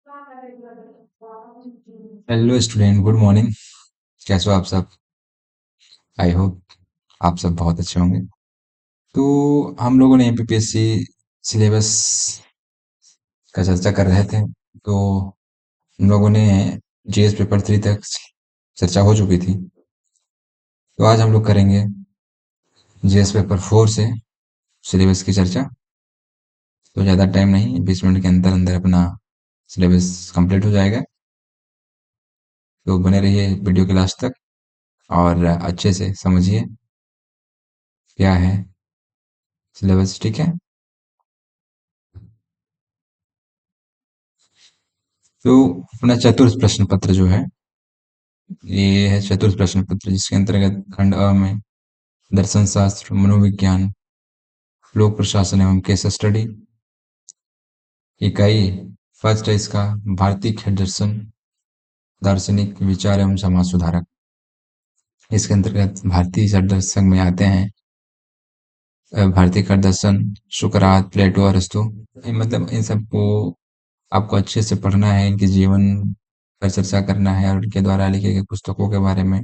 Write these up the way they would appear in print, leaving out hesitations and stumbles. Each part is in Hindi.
Hello student, good morning. कैसे हो आप सब? आई होप आप सब बहुत अच्छे होंगे। तो हम लोगों ने एमपीपीएससी सिलेबस का चर्चा कर रहे थे। तो हम लोगों ने जीएस पेपर 3 तक चर्चा हो चुकी थी। तो आज हम लोग करेंगे जीएस पेपर 4 से सिलेबस की चर्चा। तो ज़्यादा टाइम नहीं, 20 मिनट के अंदर अंदर अपना सिलेबस कंप्लीट हो जाएगा। तो बने रहिए वीडियो के लास्ट तक और अच्छे से समझिए क्या है सिलेबस, ठीक है? तो अपना चतुर्थ प्रश्न पत्र जो है, ये है चतुर्थ प्रश्न पत्र, जिसके अंतर्गत खंड अ में दर्शन शास्त्र, मनोविज्ञान, लोक प्रशासन एवं केस स्टडी। इकाई फर्स्ट है इसका भारतीय खेल दर्शन, दार्शनिक विचार एवं समाज सुधारक। इसके अंतर्गत भारतीय खेल दर्शन में आते हैं भारतीय खेल दर्शन, सुकरात, प्लेटो, अरस्तु। मतलब इन सबको आपको अच्छे से पढ़ना है, इनके जीवन पर चर्चा करना है और इनके द्वारा लिखे गए पुस्तकों के बारे में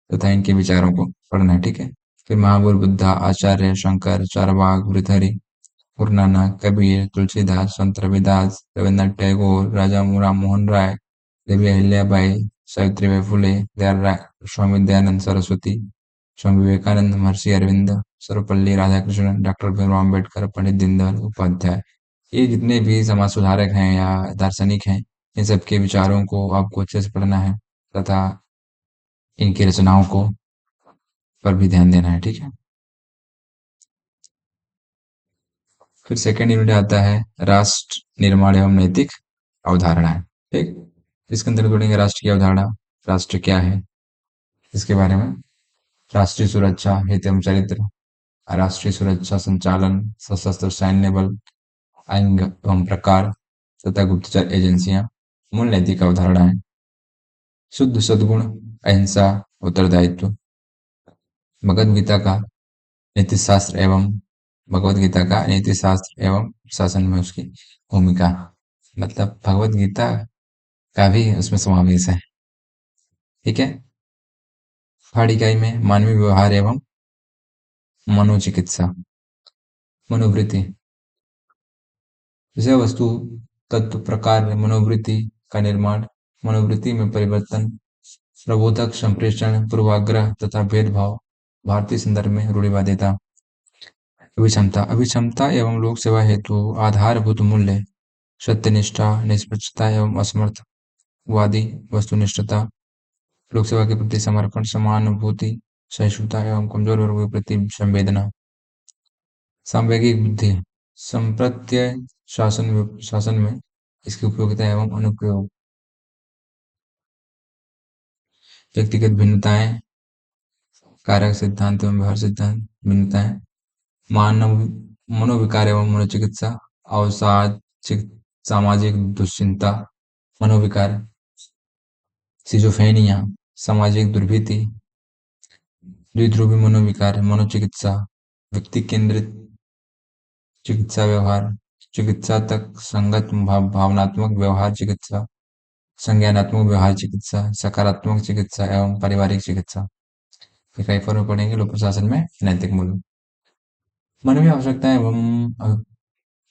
तथा इनके विचारों को पढ़ना है, ठीक है? फिर महावीर, बुद्धा, आचार्य शंकर, चारवाक, भृतहरि, गुरु नानक, कबीर, तुलसीदास, संत रविदास, रविन्द्रनाथ टैगोर, राजा राम मोहन राय, देवी अहिल्याबाई, सावित्रीबाई फुले, दयाल स्वामी दयानंद सरस्वती, स्वामी विवेकानंद, महर्षि अरविंद, सर्वपल्ली राधाकृष्णन, डॉक्टर भीमराव अम्बेडकर, पंडित दीनदयाल उपाध्याय। ये जितने भी समाज सुधारक हैं या दार्शनिक हैं, इन सबके विचारों को आपको अच्छे से पढ़ना है तथा इनकी रचनाओं को पर भी ध्यान देना है, ठीक है? फिर सेकंड यूनिट आता है राष्ट्र निर्माण एवं नैतिक अवधारणाएं, ठीक? इसके अंदर पढ़ेंगे राष्ट्र की अवधारणा, राष्ट्र क्या है इसके बारे में, राष्ट्रीय सुरक्षा, हित एवं चरित्र, राष्ट्रीय सुरक्षा संचालन, सशस्त्र सैन्य बल, अंग एवं प्रकार तथा गुप्तचर एजेंसियां। मूल नैतिक अवधारणाएं: शुद्ध सद्गुण, अहिंसा, उत्तरदायित्व। भगवद गीता का नीति शास्त्र एवं भगवद गीता का नीति शास्त्र एवं शासन में उसकी भूमिका, मतलब भगवद गीता का भी उसमें समावेश है, ठीक है? थर्ड इकाई में मानवीय व्यवहार एवं मनोचिकित्सा, मनोवृत्ति, विषय वस्तु, तत्व, प्रकार, मनोवृत्ति का निर्माण, मनोवृत्ति में परिवर्तन, प्रबोधक, संप्रेषण, पूर्वाग्रह तथा भेदभाव, भारतीय संदर्भ में रूढ़िवादिता। अभिक्षमता, अभिक्षमता एवं लोक सेवा हेतु आधारभूत मूल्य, सत्यनिष्ठा, निष्पक्षता एवं असमर्थवादी वस्तुनिष्ठता, लोक सेवा के प्रति समर्पण, समानुभूति, सहिष्णुता एवं कमजोर वर्गों के प्रति संवेदना। सांवेगिक बुद्धि, संप्रत्यय शासन में इसकी उपयोगिता एवं अनुप्रयोग। व्यक्तिगत भिन्नताएं, कारक सिद्धांत एवं व्यवहार सिद्धांत भिन्नताएं। मानव मनोविकार एवं मनोचिकित्सा, अवसाद, सामाजिक दुश्चिंता, मनोविकार, सिजोफ्रेनिया, सामाजिक दुर्भीति, द्विध्रुवी मनोविकार, मनोचिकित्सा, व्यक्ति केंद्रित चिकित्सा व्यवहार, चिकित्सा तक संगत भावनात्मक व्यवहार चिकित्सा, संज्ञानात्मक व्यवहार चिकित्सा, सकारात्मक चिकित्सा एवं पारिवारिक चिकित्सा। इकाई 4 में पढ़ेंगे लोक प्रशासन में नैतिक मूल्य। मानवीय आवश्यकता एवं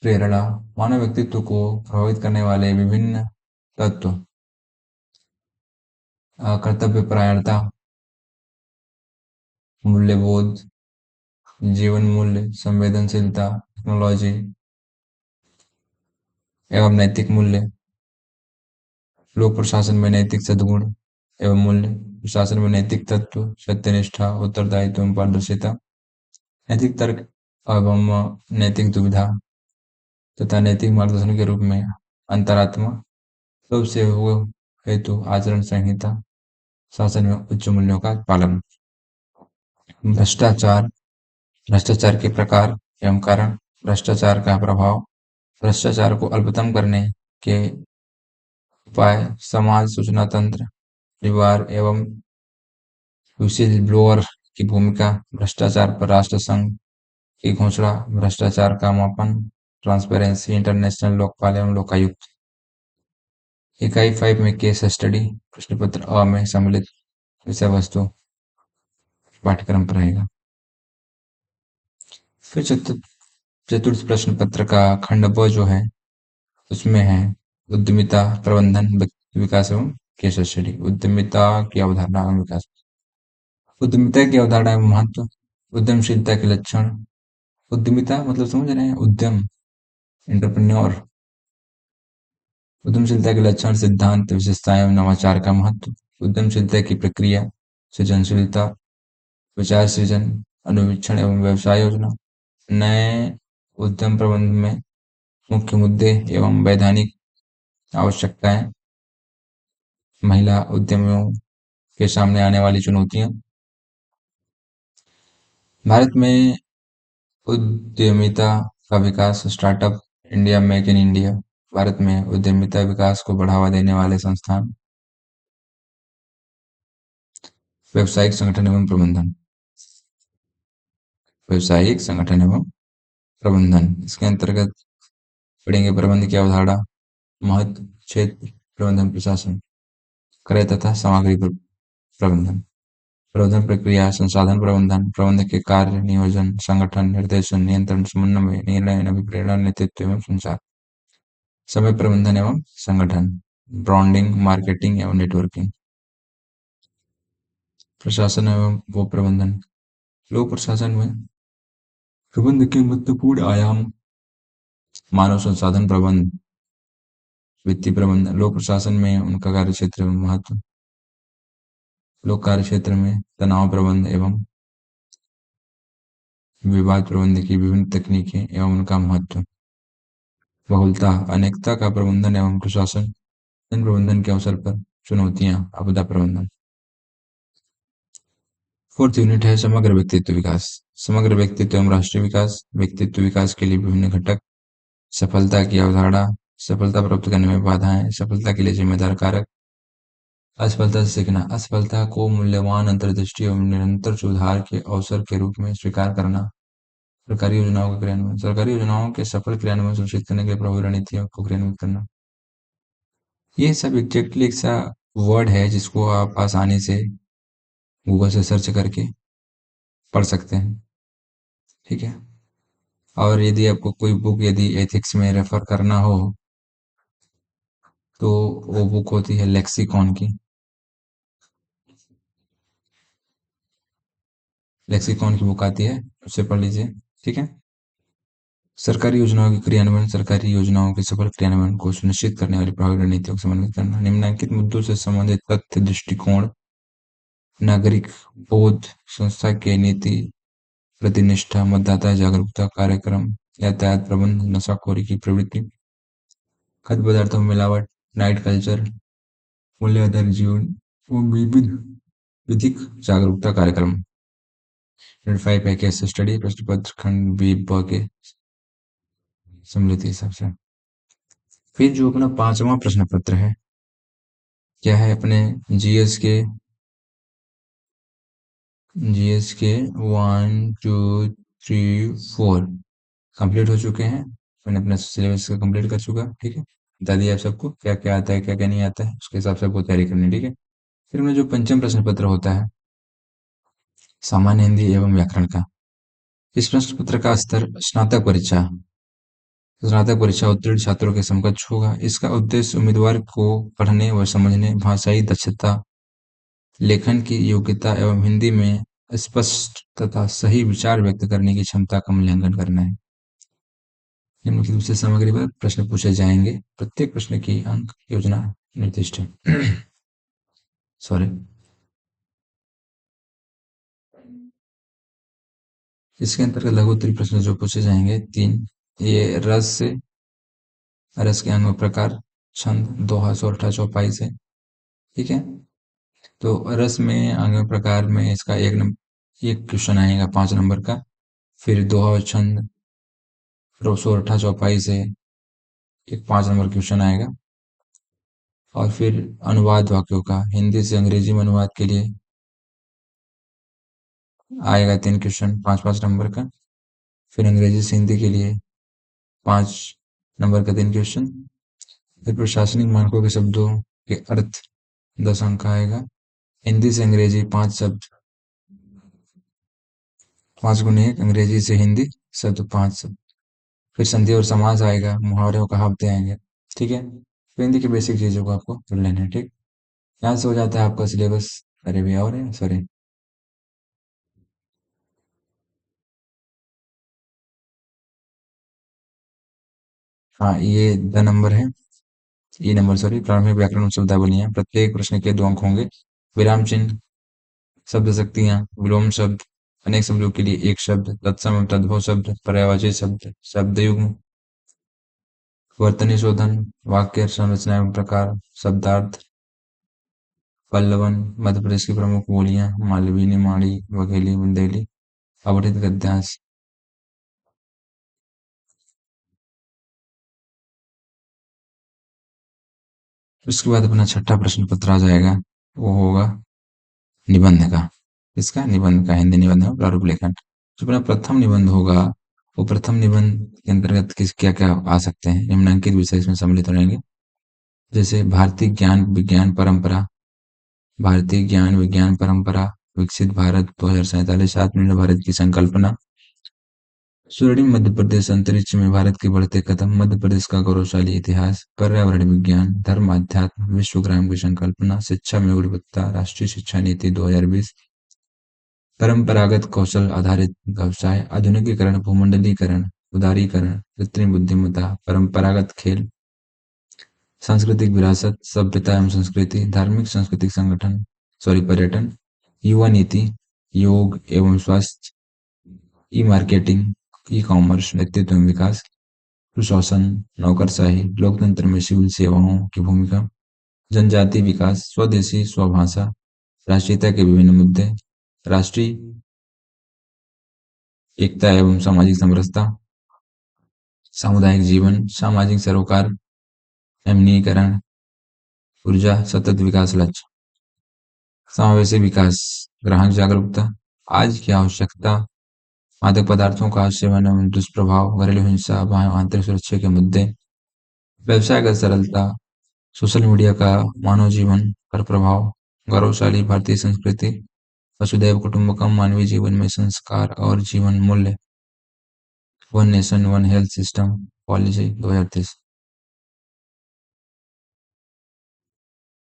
प्रेरणा, मानव व्यक्तित्व को प्रभावित करने वाले विभिन्न तत्व, कर्तव्यपरायणता, मूल्यबोध, जीवन मूल्य, संवेदनशीलता, टेक्नोलॉजी एवं नैतिक मूल्य। लोक प्रशासन में नैतिक सद्गुण एवं मूल्य, प्रशासन में नैतिक तत्व, सत्यनिष्ठा, उत्तरदायित्व एवं पारदर्शिता, नैतिक तर्क एवं नैतिक दुविधा तथा नैतिक मार्गदर्शन के रूप में अंतरात्मा, सबसे वो हेतु आचरण संहिता, शासन में उच्च मूल्यों का पालन। भ्रष्टाचार, भ्रष्टाचार के प्रकार एवं कारण, भ्रष्टाचार का प्रभाव, भ्रष्टाचार को अल्पतम करने के उपाय, समाज सूचना तंत्र, निवार एवं विशिल ब्लोअर की भूमिका, भ्रष्टाचार पर राष्ट्र संघ की घोषणा, भ्रष्टाचार का मापन, ट्रांसपेरेंसी इंटरनेशनल, लोकपाल एवं लोकायुक्त। इकाई 5 में केस स्टडी प्रश्न पत्र अ में सम्मिलित विषय वस्तु पाठ्यक्रम पर रहेगा। फिर चतुर्थ प्रश्न पत्र का खंड ब जो है उसमें है उद्यमिता प्रबंधन विकास एवं केस स्टडी। उद्यमिता की अवधारणा एवं विकास। उद्यमिता की अवधारणा एवं महत्व। उद्यमशीलता के लक्षण। उद्यमिता मतलब समझ रहे हैं, उद्यम, एंटरप्रेन्योर। उद्यमशीलता के लक्षण, सिद्धांत, विशेषताएं एवं नवाचार का महत्व। उद्यमशीलता की प्रक्रिया, सृजनशीलता, विचार सृजन, अनुवीक्षण एवं व्यवसाय योजना। नए उद्यम प्रबंधन में मुख्य मुद्दे एवं वैधानिक आवश्यकताएं। महिला उद्यमियों के सामने आने वाली चुनौतियां। भारत में उद्यमिता का विकास। Startup India, make in India. Bharat में उद्यमिता विकास को बढ़ावा देने वाले संस्थान। व्यावसायिक संगठन एवं प्रबंधन। व्यावसायिक संगठन एवं प्रबंधन इसके अंतर्गत पढ़ेंगे प्रबंध की अवधारणा, महत्व, क्षेत्र प्रबंधन, प्रशासन, क्रय तथा सामग्री प्रबंधन, प्रबंधन प्रक्रिया, संसाधन प्रबंधन, प्रबंधक के कार्य, नियोजन, संगठन, निर्देशन, नियंत्रण, समन्वय, निर्णय, अभिप्रेरण, नेतृत्व एवं संचार, समय प्रबंधन एवं संगठन, ब्रांडिंग, मार्केटिंग एवं नेटवर्किंग, प्रशासन एवं वो प्रबंधन। लोक प्रशासन में प्रबंध के महत्वपूर्ण आयाम, मानव संसाधन प्रबंध, वित्तीय प्रबंधन। लोक प्रशासन में उनका कार्य क्षेत्र एवं महत्व। लोक कार्य क्षेत्र में तनाव प्रबंध एवं विवाद प्रबंधन की विभिन्न तकनीकें एवं उनका महत्व। बहुलता, अनेकता का प्रबंधन एवं प्रशासन। जन प्रबंधन के अवसर पर चुनौतियां, आपदा प्रबंधन। फोर्थ यूनिट है समग्र व्यक्तित्व विकास। समग्र व्यक्तित्व एवं राष्ट्रीय विकास। व्यक्तित्व विकास के लिए विभिन्न घटक। सफलता की अवधारणा। सफलता प्राप्त करने में बाधाएं। सफलता के लिए जिम्मेदार कारक। असफलता से सीखना। असफलता को मूल्यवान अंतर्दृष्टि एवं निरंतर सुधार के अवसर के रूप में स्वीकार करना। सरकारी योजनाओं का क्रियान्वयन। सरकारी योजनाओं के सफल क्रियान्वयन सुनिश्चित करने के लिए प्रभावी रणनीतियों को क्रियान्वित करना। ये सब एग्जैक्टली एक सा वर्ड है जिसको आप आसानी से गूगल से सर्च करके पढ़ सकते हैं, ठीक है। और यदि आपको कोई बुक यदि एथिक्स में रेफर करना हो तो वो बुक होती है लेक्सिकॉन की। लेक्सिकॉन की बुक आती है, उससे पढ़ लीजिए, ठीक है। सरकारी योजनाओं के क्रियान्वयन। सरकारी योजनाओं के सफल क्रियान्वयन को सुनिश्चित करने वाली प्रभावी रणनीतियों को समन्वित करना। निम्नलिखित मुद्दों से संबंधित तथ्य, दृष्टिकोण, नागरिक बोध, संस्था के नीति, प्रतिनिष्ठा, मतदाता जागरूकता कार्यक्रम, यातायात प्रबंध, नशाखोरी की प्रवृत्ति, खाद्य पदार्थों में मिलावट, नाइट कल्चर, मूल्य आधारित जीवन एवं विविध विधिक जागरूकता कार्यक्रम। यूनिट 5 है केस स्टडी प्रश्न पत्र खंड बी ब के सम्मिलित हिसाब से। फिर जो अपना 5वां प्रश्न पत्र है क्या है अपने जीएस के 1 2 3 4 कंप्लीट हो चुके हैं। मैंने अपना सिलेबस का कंप्लीट कर चुका, ठीक है। बता दिया आप सबको क्या क्या आता है क्या क्या नहीं आता है, उसके हिसाब से आपको तैयारी करनी है, ठीक है। फिर में जो पंचम प्रश्न पत्र होता है सामान्य हिंदी एवं व्याकरण का। इस प्रश्न पत्र का स्तर स्नातक परीक्षा उत्तीर्ण छात्रों के समकक्ष होगा। इसका उद्देश्य उम्मीदवार को पढ़ने व समझने, भाषाई दक्षता, लेखन की योग्यता एवं हिंदी में स्पष्ट तथा सही विचार व्यक्त करने की क्षमता का मूल्यांकन करना है। निम्नलिखित विषय सामग्री पर प्रश्न पूछे जाएंगे। प्रत्येक प्रश्न की अंक योजना निर्दिष्ट है। सॉरी। इसके अंतर्गत लघु उत्तरीय प्रश्न जो पूछे जाएंगे 3। ये रस के अंग प्रकार, छंद, दोहा, सोरठा, चौपाई से, ठीक है। तो रस में अंग प्रकार में इसका एक क्वेश्चन आएगा 5 नंबर का। फिर दोहा और छंद, सोरठा, चौपाई से एक 5 नंबर क्वेश्चन आएगा। और फिर अनुवाद वाक्यों का हिंदी से अंग्रेजी में अनुवाद के लिए आएगा 3 क्वेश्चन 5-5 नंबर का। फिर अंग्रेजी से हिंदी के लिए 5 नंबर का 3 क्वेश्चन। फिर प्रशासनिक मानकों के शब्दों के अर्थ 10 अंक का आएगा। हिंदी से अंग्रेजी 5 शब्द, 5 गुने 1, अंग्रेजी से हिंदी शब्द 5 शब्द। फिर संधि और समास आएगा, मुहावरे और कहावतें आएंगे। ठीक है, तो हिंदी की बेसिक चीजों को आपको पढ़ लेना है। ठीक, यहाँ से हो जाता है आपका सिलेबस। अरे भैया, और है सॉरी। हाँ, ये द नंबर है। ई नंबर सॉरी, प्रारंभिक व्याकरण और शब्दावलियां। प्रत्येक प्रश्न के 2 अंक होंगे। विराम चिन्ह, शब्द शक्तियां, विलोम शब्द, अनेक शब्दों के लिए एक शब्द, तत्सम एवं तद्भव शब्द, पर्यायवाची शब्द, शब्द युग्म, वर्तनी शोधन, वाक्य संरचना एवं प्रकार, शब्दार्थ, पल्लवन, मध्य प्रदेश की प्रमुख बोलियां, मालवी, निमाड़ी, बघेली, बुंदेली, अवधित गद्यांश। उसके बाद अपना छठा प्रश्न पत्र आ जाएगा, वो होगा निबंध का। इसका निबंध का हिंदी निबंध है प्रारूप लेखन। जो अपना प्रथम निबंध होगा, वो प्रथम निबंध के अंतर्गत किस क्या क्या आ सकते हैं, निम्नलिखित विषय इसमें सम्मिलित रहेंगे। जैसे भारतीय ज्ञान विज्ञान परंपरा, भारतीय ज्ञान विज्ञान परंपरा, विकसित भारत 2047, आत्मनिर्भर भारत की संकल्पना, स्वर्णिम मध्य प्रदेश, अंतरिक्ष में भारत के बढ़ते कदम, मध्य प्रदेश का गौरवशाली इतिहास, पर्यावरण विज्ञान, धर्म अध्यात्म, विश्वग्राम की संकल्पना, शिक्षा में गुणवत्ता, राष्ट्रीय शिक्षा नीति 2020, परंपरागत कौशल आधारित व्यवसाय, आधुनिकीकरण, भूमंडलीकरण, उदारीकरण, कृत्रिम बुद्धिमत्ता, परंपरागत खेल, सांस्कृतिक विरासत, सभ्यता एवं संस्कृति, धार्मिक सांस्कृतिक संगठन, सॉरी पर्यटन, युवा नीति, योग एवं स्वास्थ्य, ई मार्केटिंग, ई कॉमर्स, नेतृत्व एवं विकास, सुशासन, नौकरशाही, लोकतंत्र में सिविल सेवाओं की भूमिका, जनजाति विकास, स्वदेशी स्वभाषा, राष्ट्रीयता के विभिन्न मुद्दे, राष्ट्रीय एकता एवं सामाजिक समरसता, सामुदायिक जीवन, सामाजिक सरोकार, अमलीकरण, ऊर्जा, सतत विकास लक्ष्य, समावेशी विकास, ग्राहक जागरूकता, आज की आवश्यकता, मादक पदार्थों का सेवन एवं दुष्प्रभाव, घरेलू हिंसा, आंतरिक सुरक्षा के मुद्दे, व्यवसायगत सरलता, सोशल मीडिया का मानव जीवन पर प्रभाव, गौरवशाली भारतीय संस्कृति, वसुधैव कुटुंबकम, मानवीय जीवन में संस्कार और जीवन मूल्य, one nation one health system policy 2023।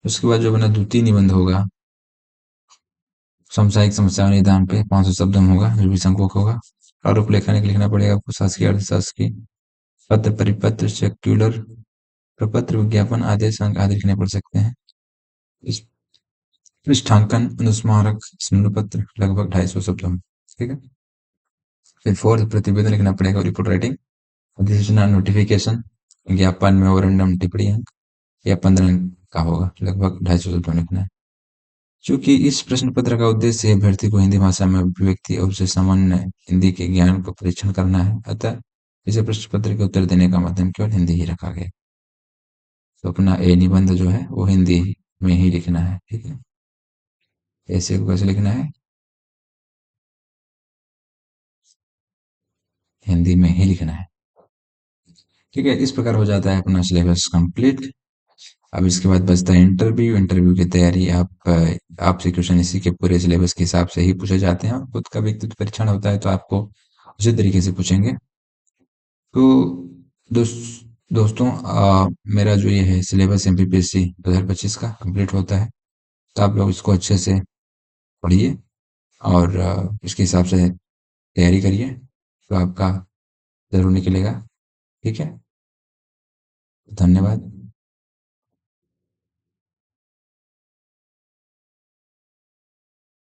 उसके बाद जो अपना द्वितीय निबंध होगा, सामुदायिक समस्याओं निदान पे 500 शब्द में होगा, जो भी संकोच होगा। प्रारूप लेखन लिखना पड़ेगा आपको, शासकीय अर्थशास्त्र की, पत्र परिपत्र सर्क्यूलर, प्रपत्र विज्ञापन आदेश अंक आदि लिखने पड़ सकते हैं। इस पृष्ठांकन अनुस्मारक स्मरण पत्र लगभग 250 शब्दों में। ठीक है, फिर फोर्थ प्रतिवेदन लिखना पड़ेगा, रिपोर्ट राइटिंग, अधिसूचना नोटिफिकेशन, ज्ञापन मेमोरेंडम टिप्पणी अंक या 15 अंक का होगा, लगभग 250 शब्दों में लिखना है। चूंकि इस प्रश्न पत्र का उद्देश्य अभ्यर्थी को हिंदी भाषा में अभिव्यक्ति और उसे सामान्य हिंदी के ज्ञान को परीक्षण करना है, अतः इसे प्रश्न पत्र के उत्तर देने का माध्यम केवल हिंदी ही रखा गया। तो अपना ए निबंध जो है वो हिंदी में ही लिखना है। ठीक है, ऐसे को कैसे लिखना है, हिंदी में ही लिखना है। ठीक है, इस प्रकार हो जाता है अपना सिलेबस कंप्लीट। अब इसके बाद बचता है इंटरव्यू। इंटरव्यू की तैयारी आपसे क्वेश्चन इसी के पूरे सिलेबस के हिसाब से ही पूछे जाते हैं, और खुद का व्यक्तित्व परीक्षण होता है तो आपको उसी तरीके से पूछेंगे। तो दोस्तों, मेरा जो ये है सिलेबस एमपीपीएससी 2025 का कंप्लीट होता है, तो आप लोग इसको अच्छे से पढ़िए और इसके हिसाब से तैयारी करिए, तो आपका जरूर निकलेगा। ठीक है, धन्यवाद।